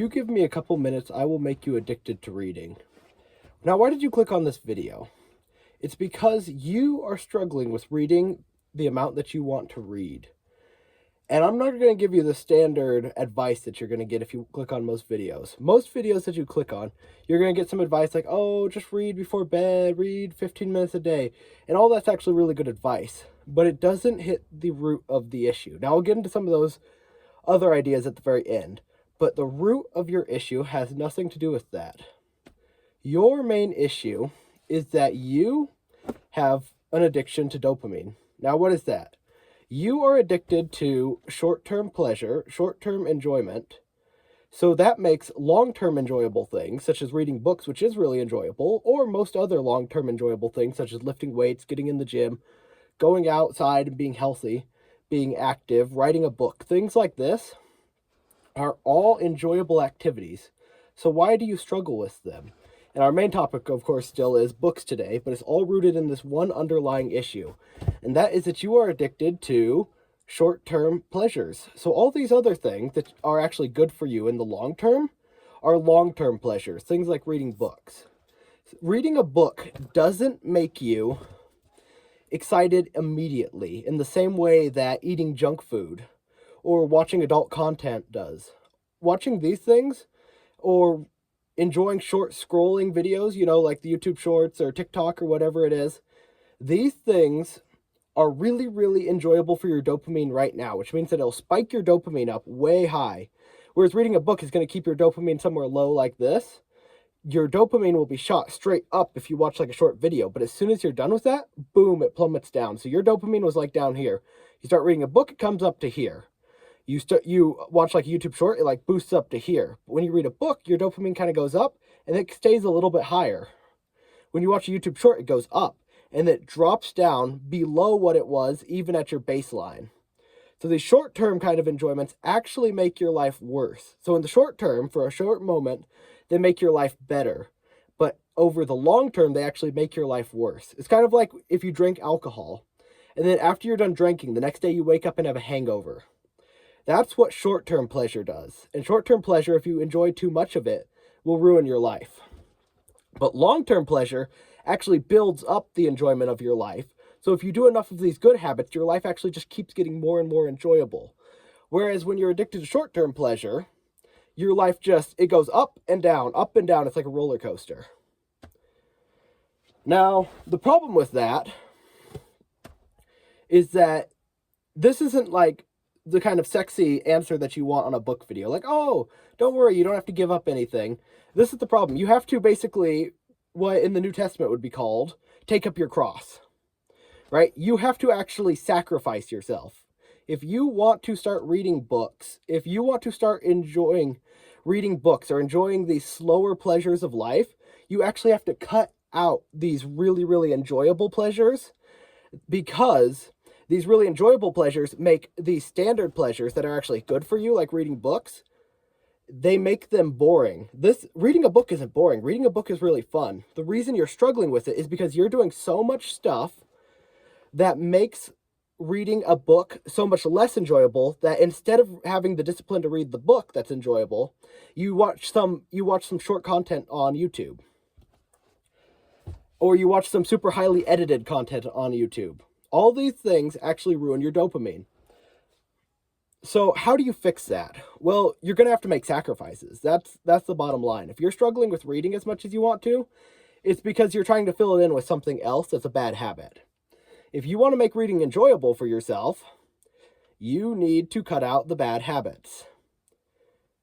You give me a couple minutes, I will make you addicted to reading. Now, why did you click on this video? It's because you are struggling with reading the amount that you want to read. And I'm not going to give you the standard advice that you're going to get if you click on most videos. Most videos that you click on, you're going to get some advice like, oh, just read before bed, read 15 minutes a day. And all that's actually really good advice, but it doesn't hit the root of the issue. Now, I'll get into some of those other ideas at the very end, but the root of your issue has nothing to do with that. Your main issue is that you have an addiction to dopamine. Now, what is that? You are addicted to short-term pleasure, short-term enjoyment. So that makes long-term enjoyable things, such as reading books, which is really enjoyable, or most other long-term enjoyable things, such as lifting weights, getting in the gym, going outside and being healthy, being active, writing a book. Things like this are all enjoyable activities. So why do you struggle with them? And our main topic, of course, still is books today, but it's all rooted in this one underlying issue. And that is that you are addicted to short-term pleasures. So all these other things that are actually good for you in the long term are long-term pleasures. Things like reading books. Reading a book doesn't make you excited immediately in the same way that eating junk food or watching adult content does. Watching these things or enjoying short scrolling videos, like the YouTube shorts or TikTok or whatever it is, these things are really, really enjoyable for your dopamine right now, which means that it'll spike your dopamine up way high. Whereas reading a book is going to keep your dopamine somewhere low like this. Your dopamine will be shot straight up if you watch like a short video, but as soon as you're done with that, boom, it plummets down. So your dopamine was like down here. You start reading a book, it comes up to here. You watch like a YouTube short, it like boosts up to here. But when you read a book, your dopamine kind of goes up and it stays a little bit higher. When you watch a YouTube short, it goes up and it drops down below what it was even at your baseline. So these short-term kind of enjoyments actually make your life worse. So in the short term, for a short moment, they make your life better. But over the long term, they actually make your life worse. It's kind of like if you drink alcohol and then after you're done drinking, the next day you wake up and have a hangover. That's what short-term pleasure does. And short-term pleasure, if you enjoy too much of it, will ruin your life. But long-term pleasure actually builds up the enjoyment of your life. So if you do enough of these good habits, your life actually just keeps getting more and more enjoyable. Whereas when you're addicted to short-term pleasure, your life it goes up and down, up and down. It's like a roller coaster. Now, the problem with that is that this isn't like the kind of sexy answer that you want on a book video. Like, oh, don't worry, you don't have to give up anything. This is the problem. You have to basically, what in the New Testament would be called, take up your cross, right? You have to actually sacrifice yourself. If you want to start reading books, if you want to start enjoying reading books or enjoying these slower pleasures of life, you actually have to cut out these really, really enjoyable pleasures, because these really enjoyable pleasures make these standard pleasures that are actually good for you, like reading books, they make them boring. Reading a book isn't boring. Reading a book is really fun. The reason you're struggling with it is because you're doing so much stuff that makes reading a book so much less enjoyable that instead of having the discipline to read the book that's enjoyable, you watch some short content on YouTube. Or you watch some super highly edited content on YouTube. All these things actually ruin your dopamine. So how do you fix that? Well, you're going to have to make sacrifices. That's the bottom line. If you're struggling with reading as much as you want to, it's because you're trying to fill it in with something else that's a bad habit. If you want to make reading enjoyable for yourself, you need to cut out the bad habits.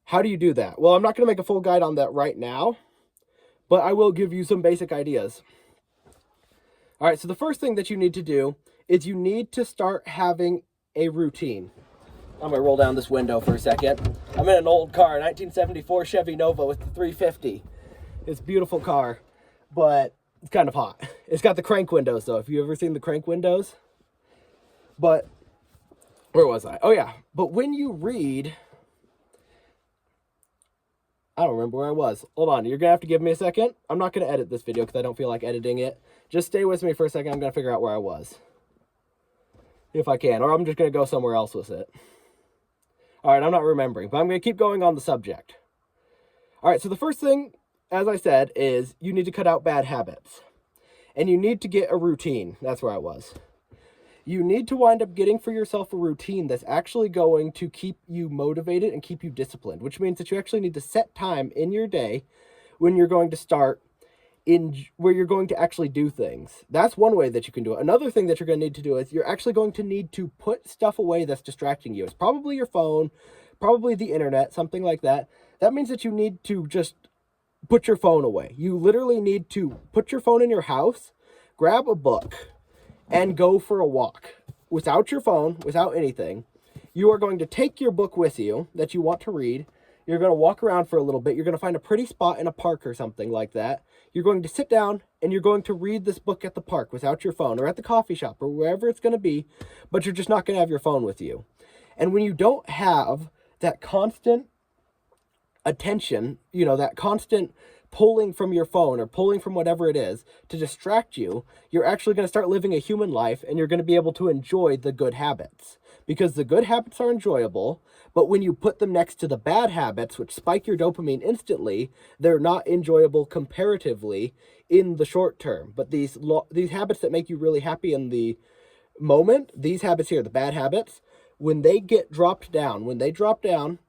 How do you do that? Well, I'm not going to make a full guide on that right now, but I will give you some basic ideas. All right, so the first thing that you need to do is you need to start having a routine. I'm going to roll down this window for a second. I'm in an old car, 1974 Chevy Nova with the 350. It's a beautiful car, but it's kind of hot. It's got the crank windows, though. Have you ever seen the crank windows? But, where was I? Oh, yeah. But when you read, I don't remember where I was. Hold on. You're going to have to give me a second. I'm not going to edit this video because I don't feel like editing it. Just stay with me for a second. I'm going to figure out where I was, if I can, or I'm just going to go somewhere else with it. All right, I'm not remembering, but I'm going to keep going on the subject. All right, so the first thing, as I said, is you need to cut out bad habits. And you need to get a routine. That's where I was. You need to wind up getting for yourself a routine that's actually going to keep you motivated and keep you disciplined, which means that you actually need to set time in your day when you're going to start where you're going to actually do things. That's one way that you can do it. Another thing that you're going to need to do is you're actually going to need to put stuff away that's distracting you. It's probably your phone, probably the internet, something like that. That means that you need to just put your phone away. You literally need to put your phone in your house, grab a book, and go for a walk without your phone, without anything. You are going to take your book with you that you want to read. You're going to walk around for a little bit. You're going to find a pretty spot in a park or something like that. You're going to sit down and you're going to read this book at the park without your phone, or at the coffee shop, or wherever it's going to be, but you're just not going to have your phone with you. And when you don't have that constant attention, that constant pulling from your phone or pulling from whatever it is to distract you, you're actually going to start living a human life, and you're going to be able to enjoy the good habits, because the good habits are enjoyable. But when you put them next to the bad habits, which spike your dopamine instantly, they're not enjoyable comparatively in the short term. But these habits that make you really happy in the moment, these habits here, the bad habits, when they drop down,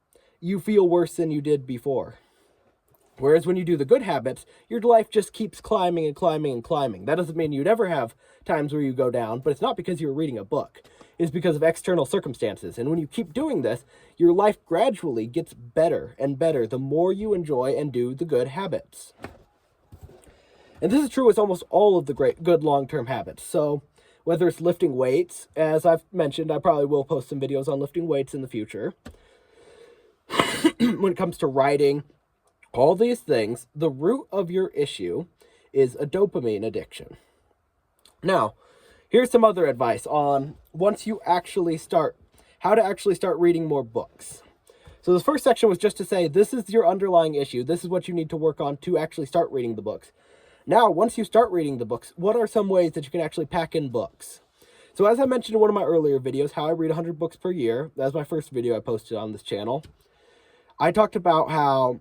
you feel worse than you did before. Whereas when you do the good habits, your life just keeps climbing and climbing and climbing. That doesn't mean you never have times where you go down, but it's not because you're reading a book. It's because of external circumstances. And when you keep doing this, your life gradually gets better and better the more you enjoy and do the good habits. And this is true with almost all of the good long-term habits. So whether it's lifting weights, as I've mentioned, I probably will post some videos on lifting weights in the future. When it comes to writing, all these things, the root of your issue is a dopamine addiction. Now, here's some other advice on how to actually start reading more books. So this first section was just to say, this is your underlying issue. This is what you need to work on to actually start reading the books. Now, once you start reading the books, what are some ways that you can actually pack in books? So as I mentioned in one of my earlier videos, how I read 100 books per year, that was my first video I posted on this channel. I talked about how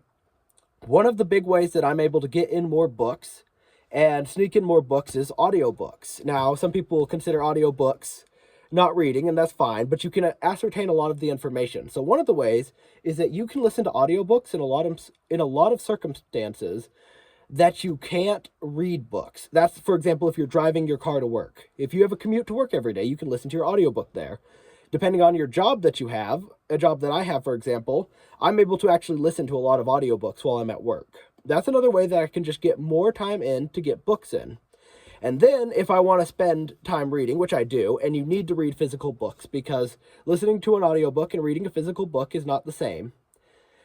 one of the big ways that I'm able to get in more books and sneak in more books is audiobooks. Now, some people consider audiobooks not reading, and that's fine, but you can ascertain a lot of the information. So one of the ways is that you can listen to audiobooks in a lot of circumstances that you can't read books. That's, for example, if you're driving your car to work. If you have a commute to work every day, you can listen to your audiobook there. Depending on your job that you have, a job that I have, for example, I'm able to actually listen to a lot of audiobooks while I'm at work. That's another way that I can just get more time in to get books in. And then if I want to spend time reading, which I do, and you need to read physical books because listening to an audiobook and reading a physical book is not the same.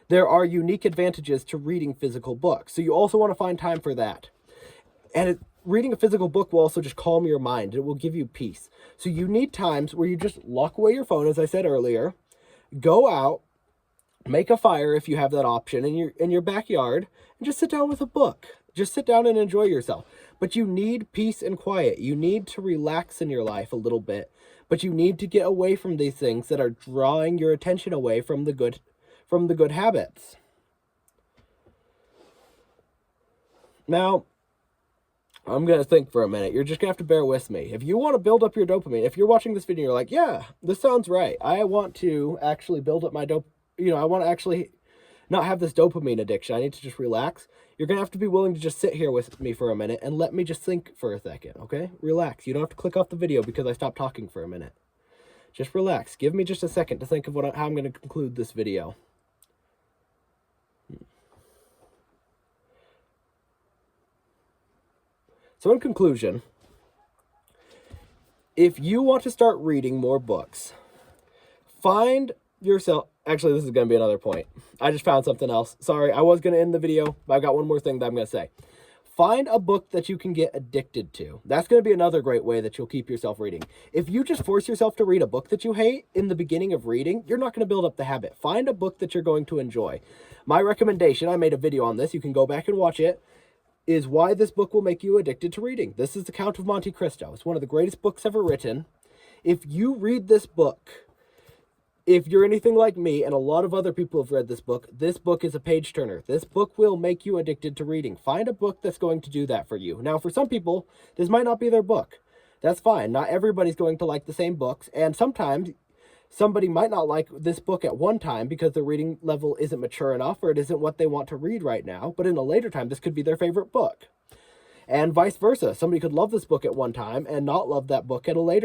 There are unique advantages to reading physical books. So you also want to find time for that. And reading a physical book will also just calm your mind. It will give you peace. So you need times where you just lock away your phone, as I said earlier, go out, make a fire if you have that option in your backyard, and just sit down with a book. Just sit down and enjoy yourself. But you need peace and quiet. You need to relax in your life a little bit. But you need to get away from these things that are drawing your attention away from the good habits. Now, I'm going to think for a minute. You're just going to have to bear with me. If you want to build up your dopamine, if you're watching this video, you're like, yeah, this sounds right. I want to actually build up my I want to actually not have this dopamine addiction. I need to just relax. You're going to have to be willing to just sit here with me for a minute and let me just think for a second, okay? Relax. You don't have to click off the video because I stopped talking for a minute. Just relax. Give me just a second to think of how I'm going to conclude this video. So in conclusion, if you want to start reading more books, find yourself... Actually, this is going to be another point. I just found something else. Sorry, I was going to end the video, but I've got one more thing that I'm going to say. Find a book that you can get addicted to. That's going to be another great way that you'll keep yourself reading. If you just force yourself to read a book that you hate in the beginning of reading, you're not going to build up the habit. Find a book that you're going to enjoy. My recommendation, I made a video on this, you can go back and watch it, is Why This Book Will Make You Addicted to Reading. This is The Count of Monte Cristo. It's one of the greatest books ever written. If you read this book, if you're anything like me, and a lot of other people have read this book is a page turner. This book will make you addicted to reading. Find a book that's going to do that for you. Now, for some people, this might not be their book. That's fine. Not everybody's going to like the same books, and sometimes somebody might not like this book at one time because their reading level isn't mature enough, or it isn't what they want to read right now, but in a later time, this could be their favorite book. And vice versa. Somebody could love this book at one time and not love that book at a later